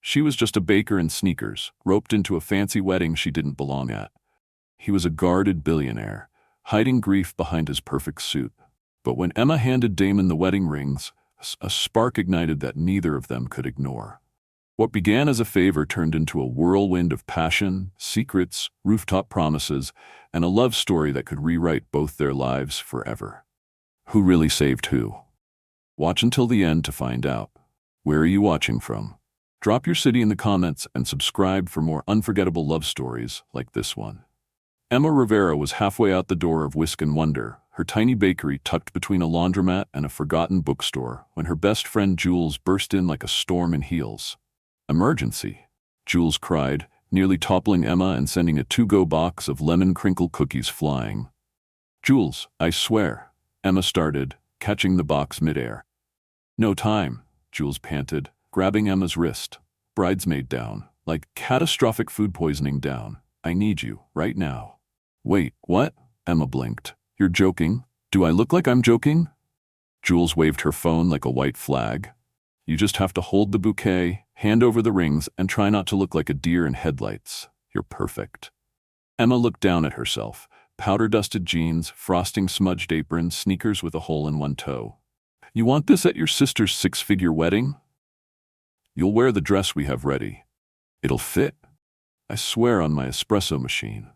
She was just a baker in sneakers, roped into a fancy wedding she didn't belong at. He was a guarded billionaire, hiding grief behind his perfect suit. But when Emma handed Damon the wedding rings, a spark ignited that neither of them could ignore. What began as a favor turned into a whirlwind of passion, secrets, rooftop promises, and a love story that could rewrite both their lives forever. Who really saved who? Watch until the end to find out. Where are you watching from? Drop your city in the comments and subscribe for more unforgettable love stories like this one. Emma Rivera was halfway out the door of Whisk and Wonder, her tiny bakery tucked between a laundromat and a forgotten bookstore, when her best friend Jules burst in like a storm in heels. "Emergency!" Jules cried, nearly toppling Emma and sending a to-go box of lemon crinkle cookies flying. "Jules, I swear," Emma started, catching the box midair. "No time," Jules panted, grabbing Emma's wrist. "Bridesmaid down, like catastrophic food poisoning down. I need you, right now." "Wait, what?" Emma blinked. "You're joking? Do I look like I'm joking?" Jules waved her phone like a white flag. "You just have to hold the bouquet, hand over the rings, and try not to look like a deer in headlights. You're perfect." Emma looked down at herself. Powder-dusted jeans, frosting smudged apron, sneakers with a hole in one toe. "You want this at your sister's six-figure wedding? You'll wear the dress we have ready. It'll fit, I swear on my espresso machine."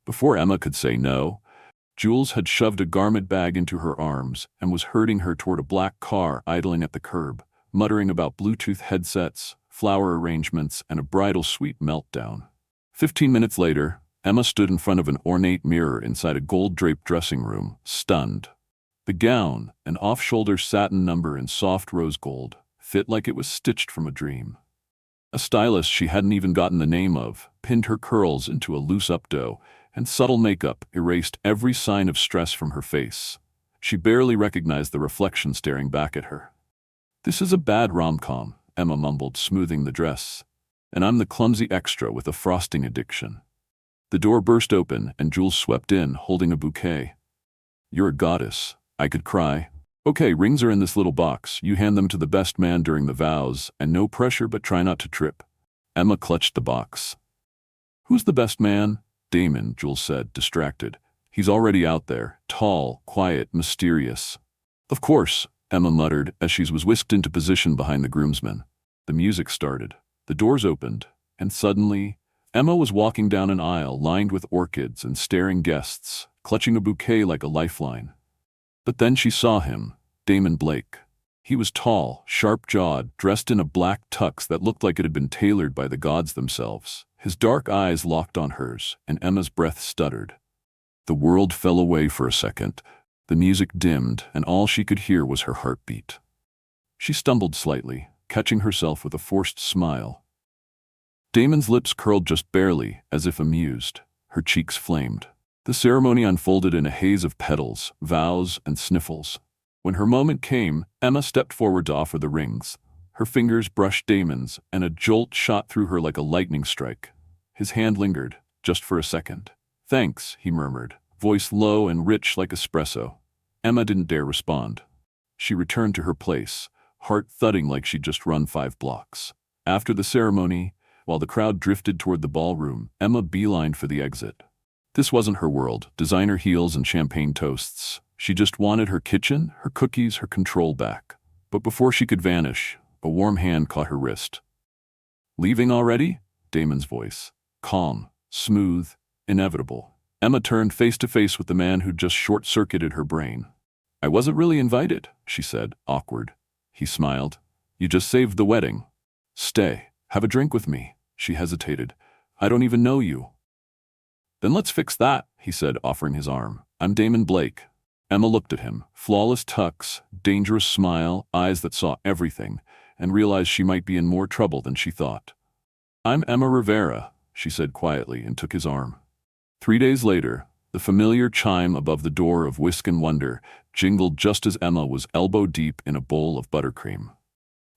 Before Emma could say no, Jules had shoved a garment bag into her arms and was herding her toward a black car idling at the curb, muttering about Bluetooth headsets, flower arrangements, and a bridal suite meltdown. 15 minutes later, Emma stood in front of an ornate mirror inside a gold-draped dressing room, stunned. The gown, an off-shoulder satin number in soft rose gold, fit like it was stitched from a dream. A stylist she hadn't even gotten the name of pinned her curls into a loose updo, and subtle makeup erased every sign of stress from her face. She barely recognized the reflection staring back at her. "This is a bad rom-com," Emma mumbled, smoothing the dress. "And I'm the clumsy extra with a frosting addiction." The door burst open and Jules swept in, holding a bouquet. "You're a goddess," I could cry. "Okay, rings are in this little box. You hand them to the best man during the vows, and no pressure, but try not to trip." Emma clutched the box. "Who's the best man?" "Damon," Jules said, distracted. "He's already out there, tall, quiet, mysterious." "Of course," Emma muttered as she was whisked into position behind the groomsmen. The music started. The doors opened, and suddenly, Emma was walking down an aisle lined with orchids and staring guests, clutching a bouquet like a lifeline. But then she saw him, Damon Blake. He was tall, sharp-jawed, dressed in a black tux that looked like it had been tailored by the gods themselves. His dark eyes locked on hers, and Emma's breath stuttered. The world fell away for a second. The music dimmed, and all she could hear was her heartbeat. She stumbled slightly, catching herself with a forced smile. Damon's lips curled just barely, as if amused. Her cheeks flamed. The ceremony unfolded in a haze of petals, vows, and sniffles. When her moment came, Emma stepped forward to offer the rings. Her fingers brushed Damon's, and a jolt shot through her like a lightning strike. His hand lingered, just for a second. "Thanks," he murmured, voice low and rich like espresso. Emma didn't dare respond. She returned to her place, heart thudding like she'd just run 5 blocks. After the ceremony, while the crowd drifted toward the ballroom, Emma beelined for the exit. This wasn't her world, designer heels and champagne toasts. She just wanted her kitchen, her cookies, her control back. But before she could vanish, a warm hand caught her wrist. "Leaving already?" Damon's voice. Calm, smooth, inevitable. Emma turned face to face with the man who'd just short-circuited her brain. "I wasn't really invited," she said, awkward. He smiled. "You just saved the wedding." "Stay, have a drink with me." She hesitated. "I don't even know you." "Then let's fix that," he said, offering his arm. "I'm Damon Blake." Emma looked at him, flawless tux, dangerous smile, eyes that saw everything, and realized she might be in more trouble than she thought. "I'm Emma Rivera," she said quietly, and took his arm. 3 days later, the familiar chime above the door of Whisk and Wonder jingled just as Emma was elbow-deep in a bowl of buttercream.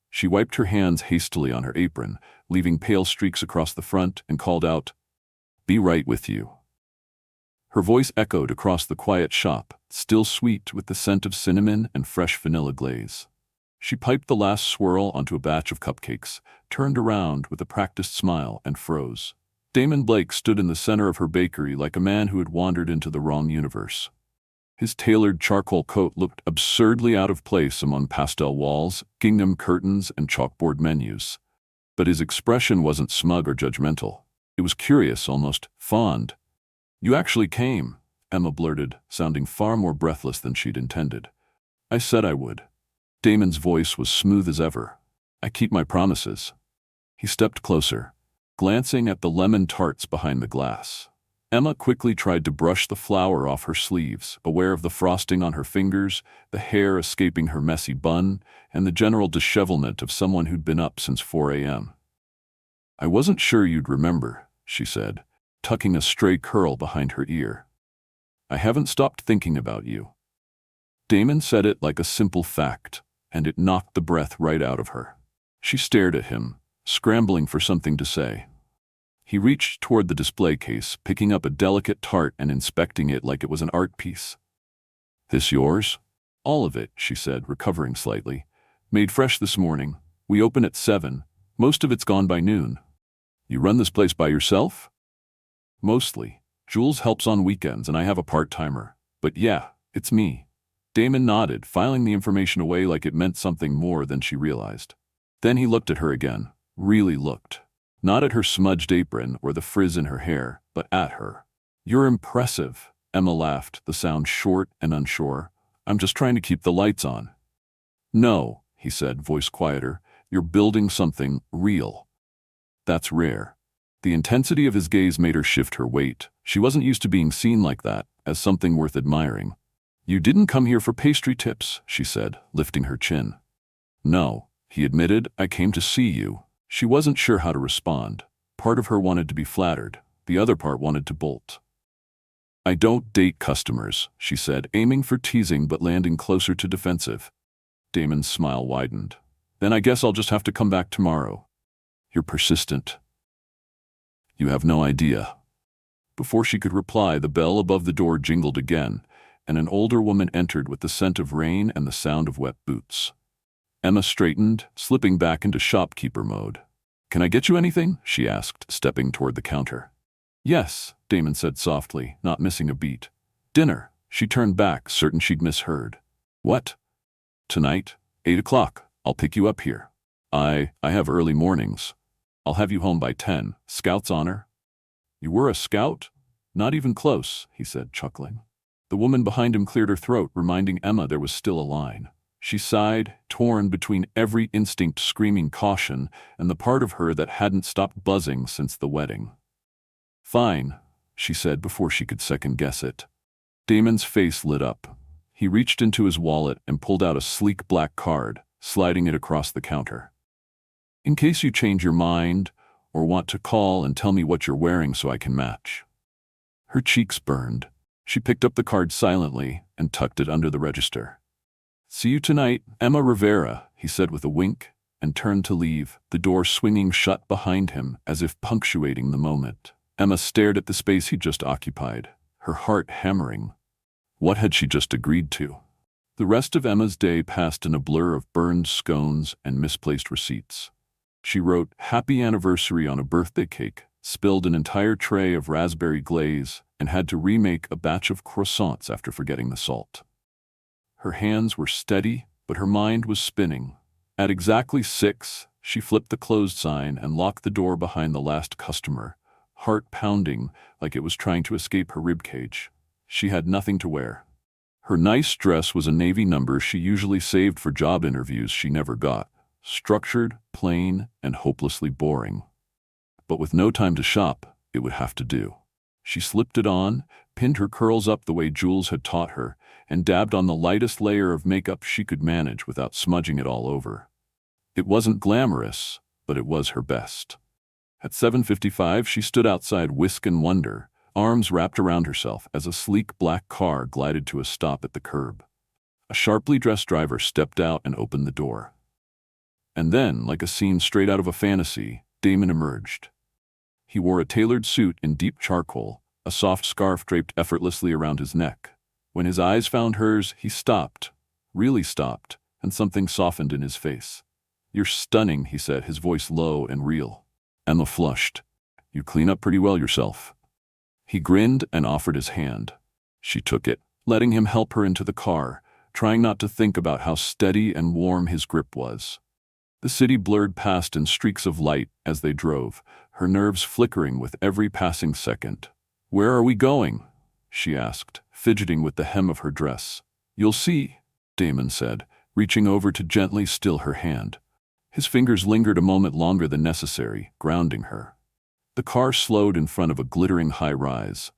She wiped her hands hastily on her apron, leaving pale streaks across the front, and called out, "Be right with you." Her voice echoed across the quiet shop, still sweet with the scent of cinnamon and fresh vanilla glaze. She piped the last swirl onto a batch of cupcakes, turned around with a practiced smile, and froze. Damon Blake stood in the center of her bakery like a man who had wandered into the wrong universe. His tailored charcoal coat looked absurdly out of place among pastel walls, gingham curtains, and chalkboard menus. But his expression wasn't smug or judgmental. It was curious, almost fond. "You actually came," Emma blurted, sounding far more breathless than she'd intended. "I said I would." Damon's voice was smooth as ever. "I keep my promises." He stepped closer, glancing at the lemon tarts behind the glass. Emma quickly tried to brush the flour off her sleeves, aware of the frosting on her fingers, the hair escaping her messy bun, and the general dishevelment of someone who'd been up since 4 a.m. "I wasn't sure you'd remember," she said, tucking a stray curl behind her ear. "I haven't stopped thinking about you." Damon said it like a simple fact, and it knocked the breath right out of her. She stared at him, scrambling for something to say. He reached toward the display case, picking up a delicate tart and inspecting it like it was an art piece. "This yours?" "All of it," she said, recovering slightly. "Made fresh this morning. We open at 7. Most of it's gone by noon." "You run this place by yourself?" "Mostly. Jules helps on weekends and I have a part-timer. But yeah, it's me." Damon nodded, filing the information away like it meant something more than she realized. Then he looked at her again, really looked. Not at her smudged apron or the frizz in her hair, but at her. "You're impressive," Emma laughed, the sound short and unsure. "I'm just trying to keep the lights on." "No," he said, voice quieter. "You're building something real." "That's rare." The intensity of his gaze made her shift her weight. She wasn't used to being seen like that, as something worth admiring. "You didn't come here for pastry tips," she said, lifting her chin. "No," he admitted, "I came to see you." She wasn't sure how to respond. Part of her wanted to be flattered. The other part wanted to bolt. "I don't date customers," she said, aiming for teasing but landing closer to defensive. Damon's smile widened. "Then I guess I'll just have to come back tomorrow." "You're persistent." "You have no idea." Before she could reply, the bell above the door jingled again, and an older woman entered with the scent of rain and the sound of wet boots. Emma straightened, slipping back into shopkeeper mode. "Can I get you anything?" she asked, stepping toward the counter. "Yes," Damon said softly, not missing a beat. "Dinner." She turned back, certain she'd misheard. "What?" "Tonight, 8 o'clock. I'll pick you up here." I have early mornings. I'll have you home by 10. Scout's honor." "You were a scout?" "Not even close," he said, chuckling. The woman behind him cleared her throat, reminding Emma there was still a line. She sighed, torn between every instinct screaming caution and the part of her that hadn't stopped buzzing since the wedding. "Fine," she said before she could second-guess it. Damon's face lit up. He reached into his wallet and pulled out a sleek black card, sliding it across the counter. "In case you change your mind or want to call and tell me what you're wearing so I can match." Her cheeks burned. She picked up the card silently and tucked it under the register. "See you tonight, Emma Rivera," he said with a wink, and turned to leave, the door swinging shut behind him as if punctuating the moment. Emma stared at the space he'd just occupied, her heart hammering. What had she just agreed to? The rest of Emma's day passed in a blur of burned scones and misplaced receipts. She wrote "Happy Anniversary" on a birthday cake, spilled an entire tray of raspberry glaze, and had to remake a batch of croissants after forgetting the salt. Her hands were steady, but her mind was spinning. At exactly 6, she flipped the closed sign and locked the door behind the last customer, heart pounding like it was trying to escape her ribcage. She had nothing to wear. Her nice dress was a navy number she usually saved for job interviews she never got, structured, plain, and hopelessly boring. But with no time to shop, it would have to do. She slipped it on, pinned her curls up the way Jules had taught her, and dabbed on the lightest layer of makeup she could manage without smudging it all over. It wasn't glamorous, but it was her best. At 7:55, she stood outside Whisk and Wonder, arms wrapped around herself as a sleek black car glided to a stop at the curb. A sharply dressed driver stepped out and opened the door. And then, like a scene straight out of a fantasy, Damon emerged. He wore a tailored suit in deep charcoal, a soft scarf draped effortlessly around his neck. When his eyes found hers, he stopped, really stopped, and something softened in his face. "You're stunning," he said, his voice low and real. Emma flushed. "You clean up pretty well yourself." He grinned and offered his hand. She took it, letting him help her into the car, trying not to think about how steady and warm his grip was. The city blurred past in streaks of light as they drove, her nerves flickering with every passing second. "Where are we going?" she asked, fidgeting with the hem of her dress. "You'll see," Damon said, reaching over to gently still her hand. His fingers lingered a moment longer than necessary, grounding her. The car slowed in front of a glittering high-rise.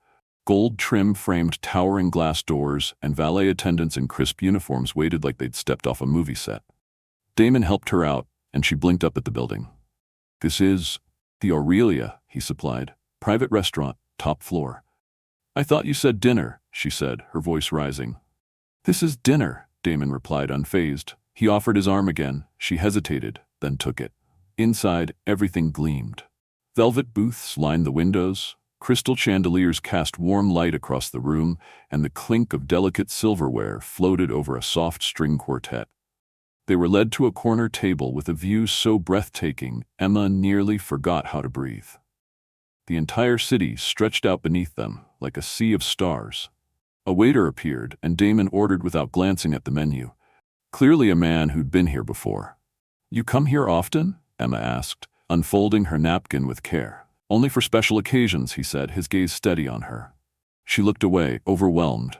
Gold trim framed towering glass doors and valet attendants in crisp uniforms waited like they'd stepped off a movie set. Damon helped her out, and she blinked up at the building. "This is the Aurelia," he supplied. "Private restaurant, top floor." "I thought you said dinner," she said, her voice rising. "This is dinner," Damon replied, unfazed. He offered his arm again. She hesitated, then took it. Inside, everything gleamed. Velvet booths lined the windows, crystal chandeliers cast warm light across the room, and the clink of delicate silverware floated over a soft string quartet. They were led to a corner table with a view so breathtaking, Emma nearly forgot how to breathe. The entire city stretched out beneath them, like a sea of stars. A waiter appeared, and Damon ordered without glancing at the menu. Clearly a man who'd been here before. "You come here often?" Emma asked, unfolding her napkin with care. "Only for special occasions," he said, his gaze steady on her. She looked away, overwhelmed.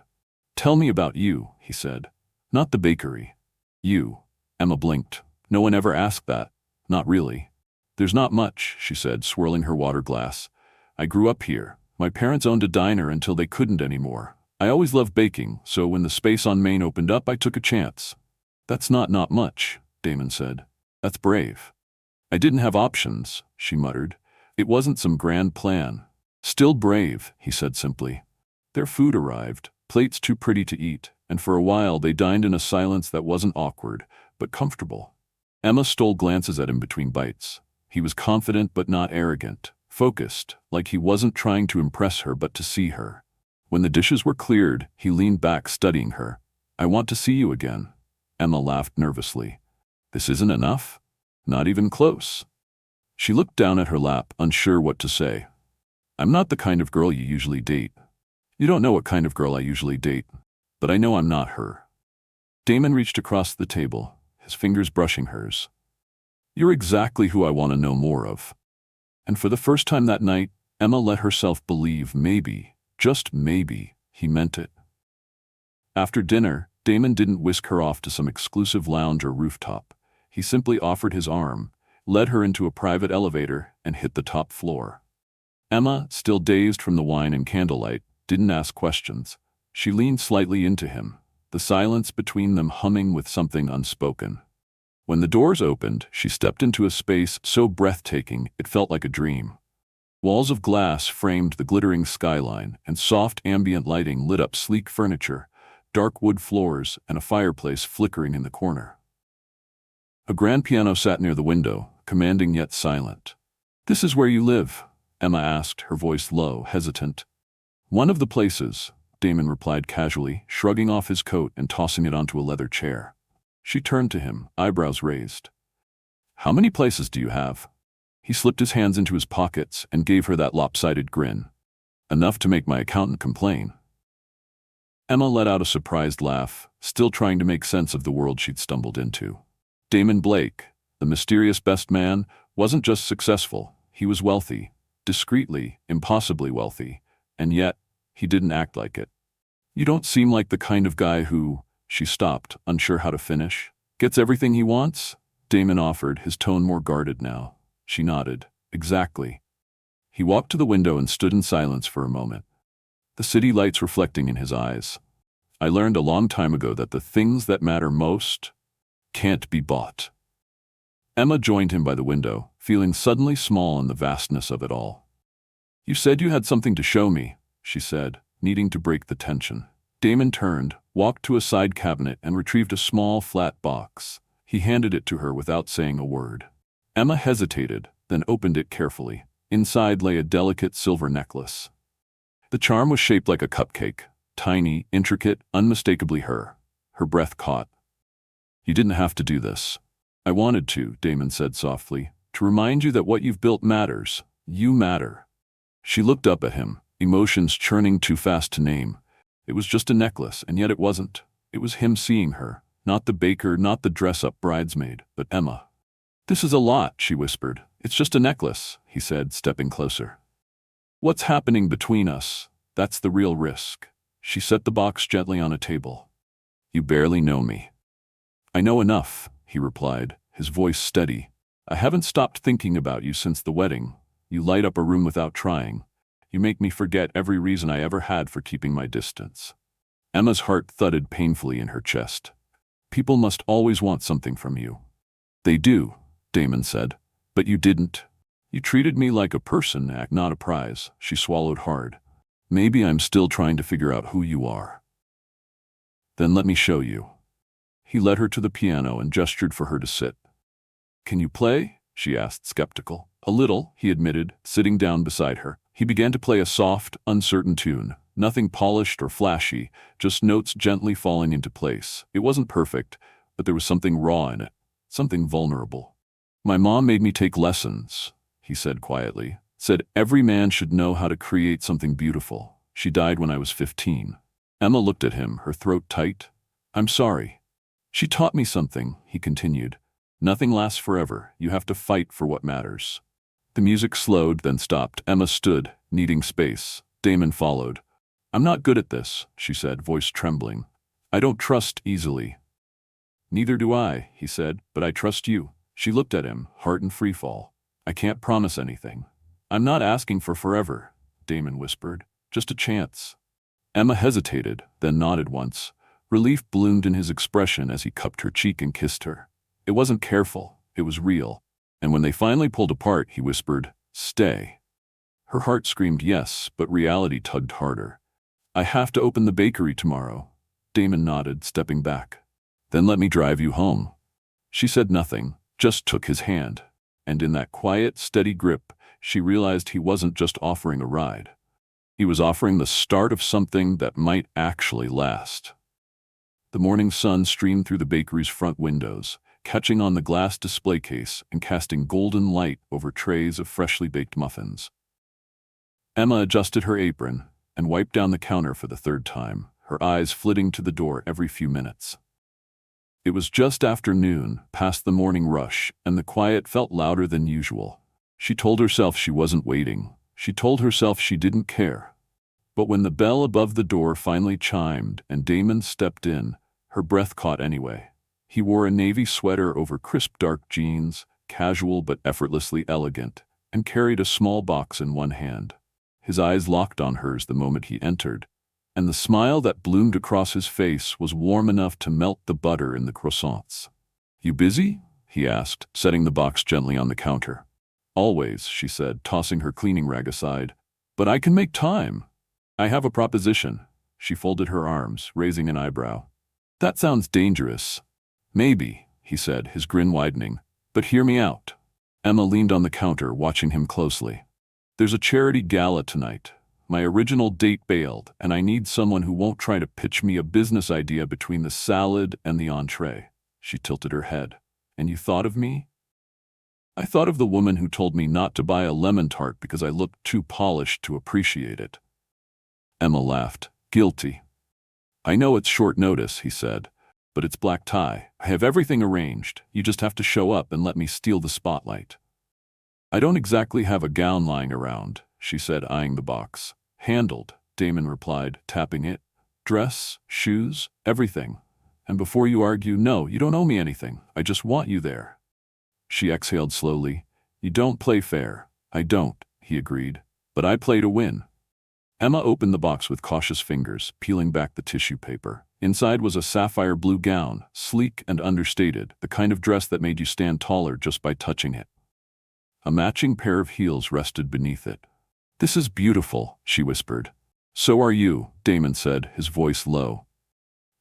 "Tell me about you," he said. "Not the bakery." "You." Emma blinked. "No one ever asked that." "Not really." "There's not much," she said, swirling her water glass. "I grew up here. My parents owned a diner until they couldn't anymore. I always loved baking, so when the space on Main opened up, I took a chance." "That's not much," Damon said. "That's brave." "I didn't have options," she muttered. "It wasn't some grand plan." "Still brave," he said simply. Their food arrived, plates too pretty to eat, and for a while they dined in a silence that wasn't awkward, but comfortable. Emma stole glances at him between bites. He was confident but not arrogant, focused, like he wasn't trying to impress her but to see her. When the dishes were cleared, he leaned back, studying her. "I want to see you again." Emma laughed nervously. "This isn't enough?" "Not even close." She looked down at her lap, unsure what to say. "I'm not the kind of girl you usually date." "You don't know what kind of girl I usually date, but I know I'm not her." Damon reached across the table, his fingers brushing hers. "You're exactly who I want to know more of." And for the first time that night, Emma let herself believe maybe, just maybe, he meant it. After dinner, Damon didn't whisk her off to some exclusive lounge or rooftop. He simply offered his arm, led her into a private elevator, and hit the top floor. Emma, still dazed from the wine and candlelight, didn't ask questions. She leaned slightly into him, the silence between them humming with something unspoken. When the doors opened, she stepped into a space so breathtaking it felt like a dream. Walls of glass framed the glittering skyline, and soft ambient lighting lit up sleek furniture, dark wood floors, and a fireplace flickering in the corner. A grand piano sat near the window, commanding yet silent. "This is where you live?" Emma asked, her voice low, hesitant. "One of the places," Damon replied casually, shrugging off his coat and tossing it onto a leather chair. She turned to him, eyebrows raised. "How many places do you have?" He slipped his hands into his pockets and gave her that lopsided grin. "Enough to make my accountant complain." Emma let out a surprised laugh, still trying to make sense of the world she'd stumbled into. Damon Blake, the mysterious best man, wasn't just successful, he was wealthy, discreetly, impossibly wealthy, and yet, he didn't act like it. "You don't seem like the kind of guy who," she stopped, unsure how to finish. "Gets everything he wants?" Damon offered, his tone more guarded now. She nodded. "Exactly." He walked to the window and stood in silence for a moment, the city lights reflecting in his eyes. "I learned a long time ago that the things that matter most can't be bought." Emma joined him by the window, feeling suddenly small in the vastness of it all. "You said you had something to show me," she said, needing to break the tension. Damon turned, walked to a side cabinet, and retrieved a small, flat box. He handed it to her without saying a word. Emma hesitated, then opened it carefully. Inside lay a delicate silver necklace. The charm was shaped like a cupcake, tiny, intricate, unmistakably her. Her breath caught. You didn't have to do this. I wanted to, Damon said softly, to remind you that what you've built matters. You matter. She looked up at him, emotions churning too fast to name. It was just a necklace, and yet it wasn't. It was him seeing her, not the baker, not the dress-up bridesmaid, but Emma. This is a lot, she whispered. It's just a necklace, he said, stepping closer. What's happening between us? That's the real risk. She set the box gently on a table. You barely know me. I know enough, he replied, his voice steady. I haven't stopped thinking about you since the wedding. You light up a room without trying. You make me forget every reason I ever had for keeping my distance. Emma's heart thudded painfully in her chest. People must always want something from you. They do, Damon said. But you didn't. You treated me like a person, not a prize. She swallowed hard. Maybe I'm still trying to figure out who you are. Then let me show you. He led her to the piano and gestured for her to sit. Can you play? She asked, skeptical. A little, he admitted, sitting down beside her. He began to play a soft, uncertain tune. Nothing polished or flashy, just notes gently falling into place. It wasn't perfect, but there was something raw in it, something vulnerable. My mom made me take lessons, he said quietly. Said every man should know how to create something beautiful. She died when I was 15. Emma looked at him, her throat tight. I'm sorry. She taught me something, he continued. Nothing lasts forever. You have to fight for what matters. The music slowed, then stopped. Emma stood, needing space. Damon followed. I'm not good at this, she said, voice trembling. I don't trust easily. Neither do I, he said, but I trust you. She looked at him, heart in freefall. I can't promise anything. I'm not asking for forever, Damon whispered. Just a chance. Emma hesitated, then nodded once. Relief bloomed in his expression as he cupped her cheek and kissed her. It wasn't careful, it was real. And when they finally pulled apart, he whispered, Stay. Her heart screamed yes, but reality tugged harder. I have to open the bakery tomorrow. Damon nodded, stepping back. Then let me drive you home. She said nothing, just took his hand. And in that quiet, steady grip, she realized he wasn't just offering a ride. He was offering the start of something that might actually last. The morning sun streamed through the bakery's front windows, catching on the glass display case and casting golden light over trays of freshly baked muffins. Emma adjusted her apron and wiped down the counter for the third time, her eyes flitting to the door every few minutes. It was just after noon, past the morning rush, and the quiet felt louder than usual. She told herself she wasn't waiting. She told herself she didn't care. But when the bell above the door finally chimed and Damon stepped in, her breath caught anyway. He wore a navy sweater over crisp dark jeans, casual but effortlessly elegant, and carried a small box in one hand. His eyes locked on hers the moment he entered, and the smile that bloomed across his face was warm enough to melt the butter in the croissants. You busy? He asked, setting the box gently on the counter. Always, she said, tossing her cleaning rag aside. But I can make time. I have a proposition. She folded her arms, raising an eyebrow. That sounds dangerous. Maybe, he said, his grin widening. But hear me out. Emma leaned on the counter, watching him closely. There's a charity gala tonight. My original date bailed, and I need someone who won't try to pitch me a business idea between the salad and the entree. She tilted her head. And you thought of me? I thought of the woman who told me not to buy a lemon tart because I looked too polished to appreciate it. Emma laughed. Guilty. I know it's short notice, he said, but it's black tie. I have everything arranged. You just have to show up and let me steal the spotlight. I don't exactly have a gown lying around, she said, eyeing the box. Handled, Damon replied, tapping it. Dress, shoes, everything. And before you argue, no, you don't owe me anything. I just want you there. She exhaled slowly. You don't play fair. I don't, he agreed. But I play to win. Emma opened the box with cautious fingers, peeling back the tissue paper. Inside was a sapphire blue gown, sleek and understated, the kind of dress that made you stand taller just by touching it. A matching pair of heels rested beneath it. This is beautiful, she whispered. So are you, Damon said, his voice low.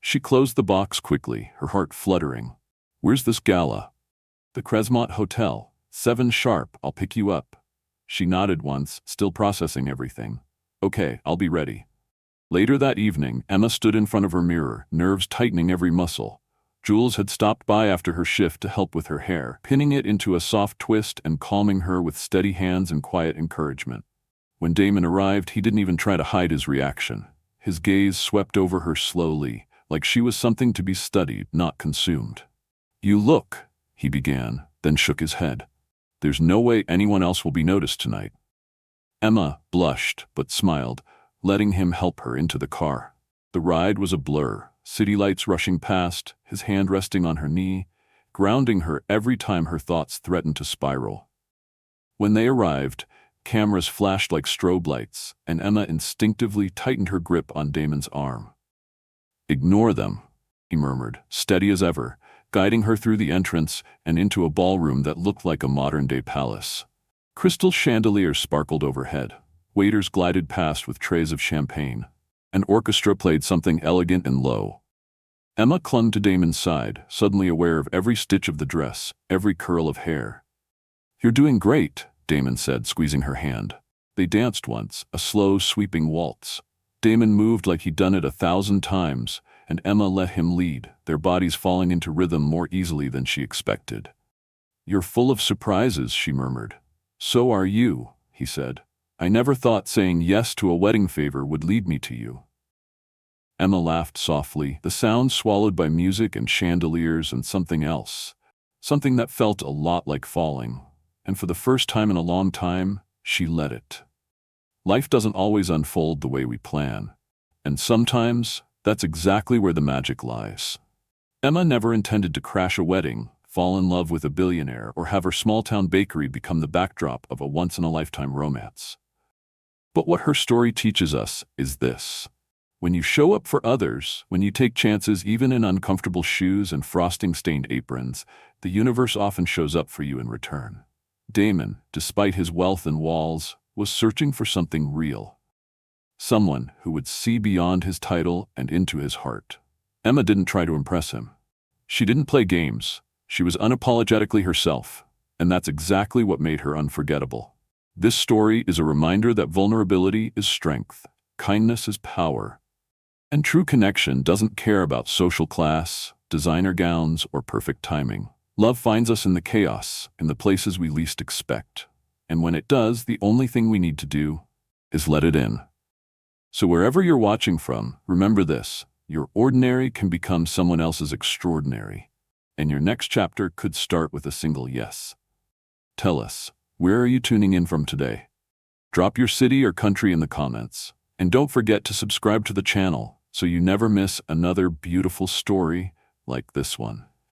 She closed the box quickly, her heart fluttering. Where's this gala? The Cresmont Hotel. 7 sharp, I'll pick you up. She nodded once, still processing everything. Okay, I'll be ready. Later that evening, Emma stood in front of her mirror, nerves tightening every muscle. Jules had stopped by after her shift to help with her hair, pinning it into a soft twist and calming her with steady hands and quiet encouragement. When Damon arrived, he didn't even try to hide his reaction. His gaze swept over her slowly, like she was something to be studied, not consumed. "You look," he began, then shook his head. "There's no way anyone else will be noticed tonight." Emma blushed, but smiled, letting him help her into the car. The ride was a blur, city lights rushing past, his hand resting on her knee, grounding her every time her thoughts threatened to spiral. When they arrived, cameras flashed like strobe lights, and Emma instinctively tightened her grip on Damon's arm. "Ignore them," he murmured, steady as ever, guiding her through the entrance and into a ballroom that looked like a modern-day palace. Crystal chandeliers sparkled overhead. Waiters glided past with trays of champagne. An orchestra played something elegant and low. Emma clung to Damon's side, suddenly aware of every stitch of the dress, every curl of hair. "You're doing great," Damon said, squeezing her hand. They danced once, a slow, sweeping waltz. Damon moved like he'd done it 1,000 times, and Emma let him lead, their bodies falling into rhythm more easily than she expected. "You're full of surprises," she murmured. "So are you," he said. "I never thought saying yes to a wedding favor would lead me to you." Emma laughed softly, the sound swallowed by music and chandeliers and something else, something that felt a lot like falling, and for the first time in a long time, she let it. Life doesn't always unfold the way we plan, and sometimes that's exactly where the magic lies. Emma never intended to crash a wedding, fall in love with a billionaire, or have her small-town bakery become the backdrop of a once-in-a-lifetime romance. But what her story teaches us is this. When you show up for others, when you take chances even in uncomfortable shoes and frosting-stained aprons, the universe often shows up for you in return. Damon, despite his wealth and walls, was searching for something real. Someone who would see beyond his title and into his heart. Emma didn't try to impress him. She didn't play games. She was unapologetically herself, and that's exactly what made her unforgettable. This story is a reminder that vulnerability is strength, kindness is power, and true connection doesn't care about social class, designer gowns, or perfect timing. Love finds us in the chaos, in the places we least expect. And when it does, the only thing we need to do is let it in. So wherever you're watching from, remember this: your ordinary can become someone else's extraordinary. And your next chapter could start with a single yes. Tell us, where are you tuning in from today? Drop your city or country in the comments. And don't forget to subscribe to the channel so you never miss another beautiful story like this one.